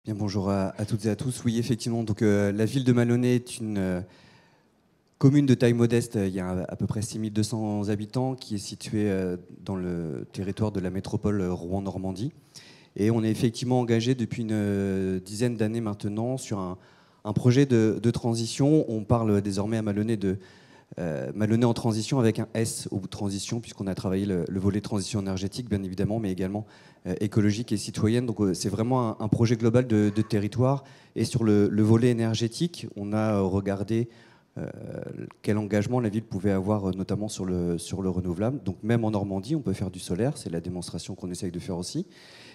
Bien, bonjour à toutes et à tous. Oui, effectivement, donc, la ville de Maloney est une commune de taille modeste. Il y a à peu près 6200 habitants qui est située dans le territoire de la métropole Rouen-Normandie. Et on est effectivement engagé depuis une dizaine d'années maintenant sur un projet de transition. On parle désormais à Maloney de Maloney en transition avec un S au bout de transition, puisqu'on a travaillé le volet transition énergétique, bien évidemment, mais également écologique et citoyenne. Donc c'est vraiment un projet global de territoire. Et sur le volet énergétique, on a regardé quel engagement la ville pouvait avoir, notamment sur le renouvelable. Donc même en Normandie, on peut faire du solaire, c'est la démonstration qu'on essaye de faire aussi.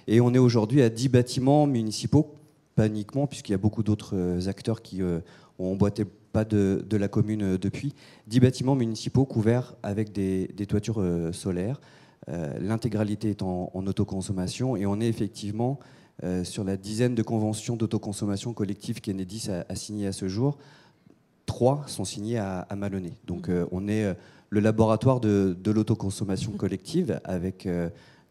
Et on est aujourd'hui à 10 bâtiments municipaux, pas uniquement, puisqu'il y a beaucoup d'autres acteurs qui ont emboîté pas de la commune depuis. 10 bâtiments municipaux couverts avec des toitures solaires. L'intégralité est en autoconsommation et on est effectivement sur la dizaine de conventions d'autoconsommation collective qu'Enedis a signées à ce jour. 3 sont signés à Maloney. Donc on est le laboratoire de l'autoconsommation collective avec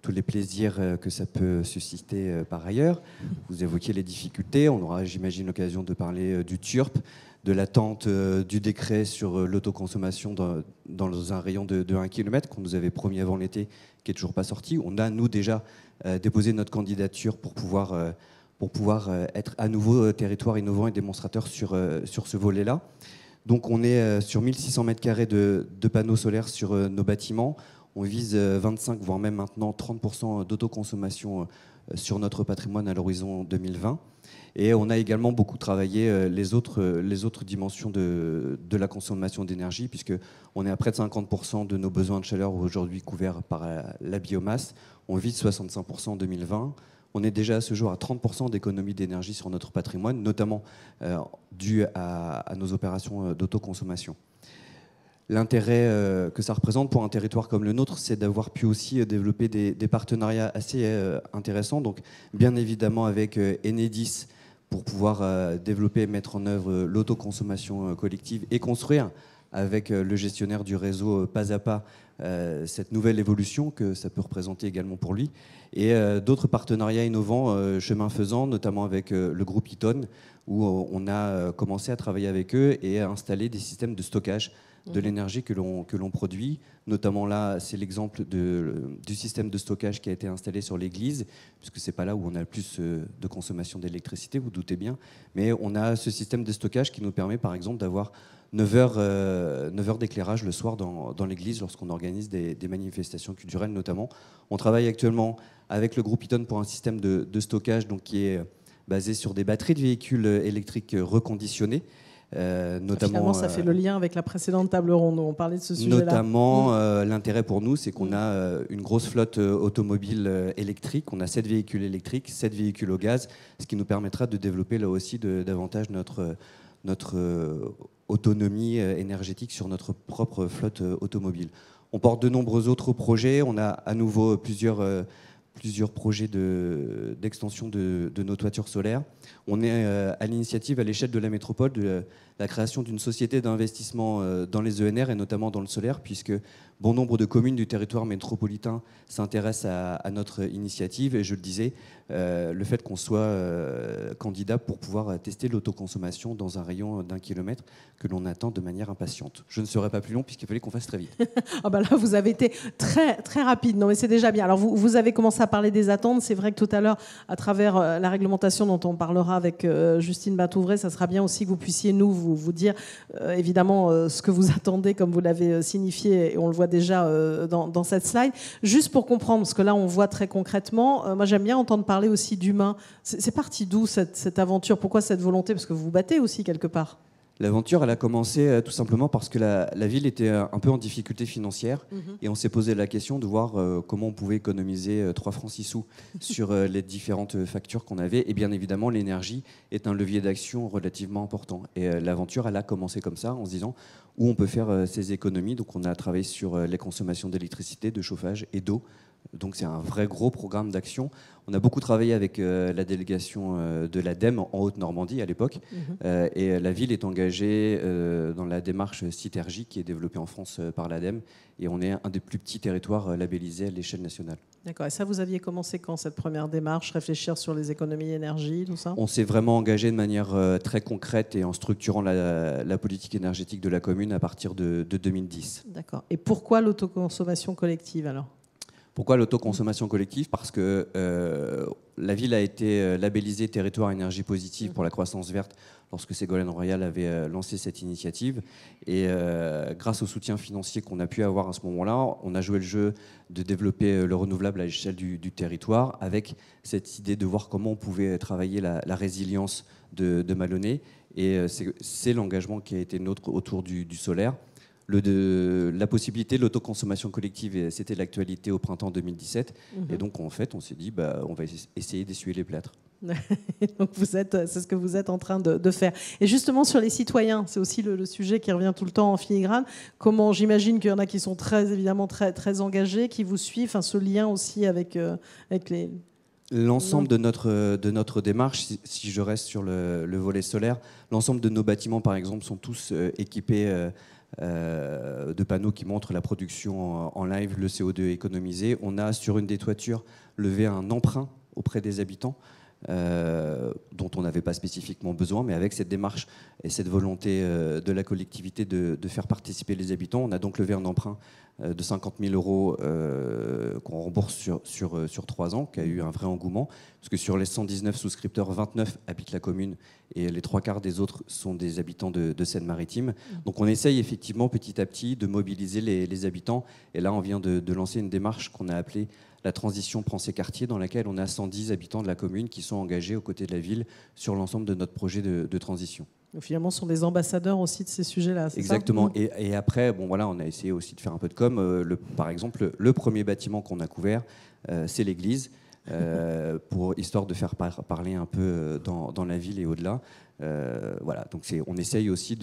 tous les plaisirs que ça peut susciter par ailleurs. Vous évoquiez les difficultés, on aura, j'imagine, l'occasion de parler du TURP, de l'attente du décret sur l'autoconsommation dans un rayon de 1 km qu'on nous avait promis avant l'été, qui n'est toujours pas sorti. On a, nous, déjà déposé notre candidature pour pouvoir être à nouveau territoire innovant et démonstrateur sur ce volet-là. Donc on est sur 1600 m² de panneaux solaires sur nos bâtiments. On vise 25, voire même maintenant 30% d'autoconsommation sur notre patrimoine à l'horizon 2020. Et on a également beaucoup travaillé les autres dimensions de la consommation d'énergie, puisqu'on est à près de 50% de nos besoins de chaleur aujourd'hui couverts par la biomasse. On vise 65% en 2020. On est déjà à ce jour à 30% d'économie d'énergie sur notre patrimoine, notamment dû à nos opérations d'autoconsommation. L'intérêt que ça représente pour un territoire comme le nôtre, c'est d'avoir pu aussi développer des partenariats assez intéressants. Donc, bien évidemment avec Enedis pour pouvoir développer et mettre en œuvre l'autoconsommation collective et construire avec le gestionnaire du réseau pas à pas cette nouvelle évolution que ça peut représenter également pour lui. Et d'autres partenariats innovants, chemin faisant, notamment avec le groupe Eaton, où on a commencé à travailler avec eux et à installer des systèmes de stockage de l'énergie que l'on produit. Notamment là, c'est l'exemple du système de stockage qui a été installé sur l'église, puisque ce n'est pas là où on a le plus de consommation d'électricité, vous doutez bien. Mais on a ce système de stockage qui nous permet, par exemple, d'avoir 9 heures d'éclairage le soir dans l'église lorsqu'on organise des manifestations culturelles notamment. On travaille actuellement avec le groupe Eaton pour un système de stockage donc, qui est basé sur des batteries de véhicules électriques reconditionnées. Finalement, ça fait le lien avec la précédente table ronde où on parlait de ce sujet-là. Notamment, l'intérêt pour nous, c'est qu'on a une grosse flotte automobile électrique. On a 7 véhicules électriques, 7 véhicules au gaz, ce qui nous permettra de développer là aussi davantage notre autonomie énergétique sur notre propre flotte automobile. On porte de nombreux autres projets. On a à nouveau plusieurs projets d'extension de nos toitures solaires. On est à l'initiative à l'échelle de la métropole de la création d'une société d'investissement dans les ENR et notamment dans le solaire, puisque bon nombre de communes du territoire métropolitain s'intéressent à notre initiative. Et je le disais, le fait qu'on soit candidat pour pouvoir tester l'autoconsommation dans un rayon d'1 kilomètre que l'on attend de manière impatiente. Je ne serai pas plus long puisqu'il fallait qu'on fasse très vite. Ah bah là, vous avez été très, très rapide. Non, mais c'est déjà bien. Alors, vous avez commencé à parler des attentes. C'est vrai que tout à l'heure, à travers la réglementation dont on parlera avec Justine Batouvray, ça sera bien aussi que vous puissiez vous dire évidemment ce que vous attendez, comme vous l'avez signifié, et on le voit déjà dans cette slide. Juste pour comprendre, parce que là, on voit très concrètement, moi, j'aime bien entendre parler aussi d'humain. C'est parti d'où cette aventure? Pourquoi cette volonté? Parce que vous vous battez aussi quelque part. L'aventure, elle a commencé tout simplement parce que la ville était un peu en difficulté financière et on s'est posé la question de voir comment on pouvait économiser 3 francs 6 sous sur les différentes factures qu'on avait. Et bien évidemment, l'énergie est un levier d'action relativement important. Et l'aventure, elle a commencé comme ça, en se disant où on peut faire ces économies. Donc on a travaillé sur les consommations d'électricité, de chauffage et d'eau Donc c'est un vrai gros programme d'action. On a beaucoup travaillé avec la délégation de l'ADEME en Haute-Normandie à l'époque. Et la ville est engagée dans la démarche Citergie qui est développée en France par l'ADEME. Et on est un des plus petits territoires labellisés à l'échelle nationale. D'accord. Et ça, vous aviez commencé quand, cette première démarche, réfléchir sur les économies d'énergie, tout ça? On s'est vraiment engagé de manière très concrète et en structurant la politique énergétique de la commune à partir de 2010. D'accord. Et pourquoi l'autoconsommation collective alors? Pourquoi l'autoconsommation collective? Parce que la ville a été labellisée territoire énergie positive pour la croissance verte lorsque Ségolène Royal avait lancé cette initiative. Et grâce au soutien financier qu'on a pu avoir à ce moment-là, on a joué le jeu de développer le renouvelable à l'échelle du territoire avec cette idée de voir comment on pouvait travailler la résilience de Malonnet. Et c'est l'engagement qui a été nôtre autour du solaire. La possibilité de l'autoconsommation collective, c'était l'actualité au printemps 2017. Et donc, en fait, on s'est dit, on va essayer d'essuyer les plâtres. Donc, c'est ce que vous êtes en train de faire. Et justement, sur les citoyens, c'est aussi le sujet qui revient tout le temps en filigrane. Comment, j'imagine qu'il y en a qui sont évidemment très engagés, qui vous suivent, enfin, ce lien aussi avec les... L'ensemble de notre démarche, si je reste sur le volet solaire, l'ensemble de nos bâtiments, par exemple, sont tous équipés de panneaux qui montrent la production en live, le CO2 économisé. On a sur une des toitures levé un emprunt auprès des habitants dont on n'avait pas spécifiquement besoin, mais avec cette démarche et cette volonté de la collectivité de faire participer les habitants, on a donc levé un emprunt de 50 000 euros qu'on rembourse sur 3 ans, qui a eu un vrai engouement, parce que sur les 119 souscripteurs, 29 habitent la commune et les 3/4 des autres sont des habitants de Seine-Maritime. Donc on essaye effectivement petit à petit de mobiliser les habitants, et là on vient de lancer une démarche qu'on a appelée la transition prend ses quartiers, dans laquelle on a 110 habitants de la commune qui sont engagés aux côtés de la ville sur l'ensemble de notre projet de transition. Donc, finalement, ce sont des ambassadeurs aussi de ces sujets-là, c'est ça? Exactement. Et après, on a essayé aussi de faire un peu de com. Par exemple, le premier bâtiment qu'on a couvert, c'est l'église, histoire de faire parler un peu dans la ville et au-delà. Voilà. Donc on essaye aussi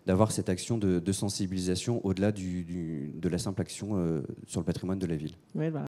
d'avoir cette action de sensibilisation au-delà de la simple action sur le patrimoine de la ville. Oui, voilà.